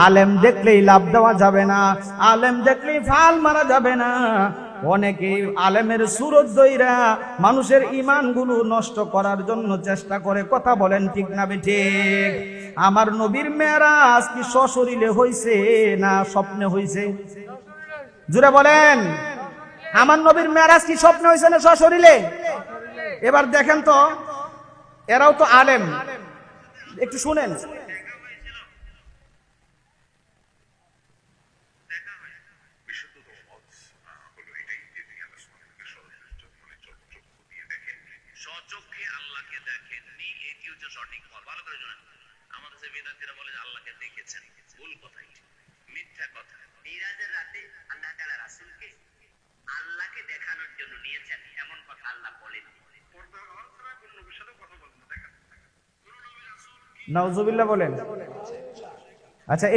আলেম দেখলেই লাভ দেওয়া যাবে না, আলেম দেখলেই ফাল মারা যাবে না। অনেকে আলেমের সুরত দইরা মানুষের ঈমানগুলো নষ্ট করার জন্য চেষ্টা করে। কথা বলেন ঠিক না বেঠিক? আমার নবীর মেরাজ কি সশরীরে হইছে না স্বপ্নে হইছে? জোরে বলেন, আমার নবীর মেরাজ কি স্বপ্নে হইছে না সশরীরে? এবার দেখেন তো, এরাও তো আলেম, একটু শুনেন। স্বচক্ষে আল্লাহকে দেখেননি, এটি হচ্ছে সঠিক মত। ভালো করে শুনেন, আমাদের যে বেদান্তীরা বলে যে আল্লাহকে দেখেছেন, ভুল কথা, মিথ্যা কথা। মিরাজের রাতে আল্লাহ তাআলা রাসূলকে আল্লাহকে দেখানোর জন্য নিয়েছেন, এমন কথা আল্লাহ বলেন। নাউজুবিল্লাহ বলেন। আচ্ছা।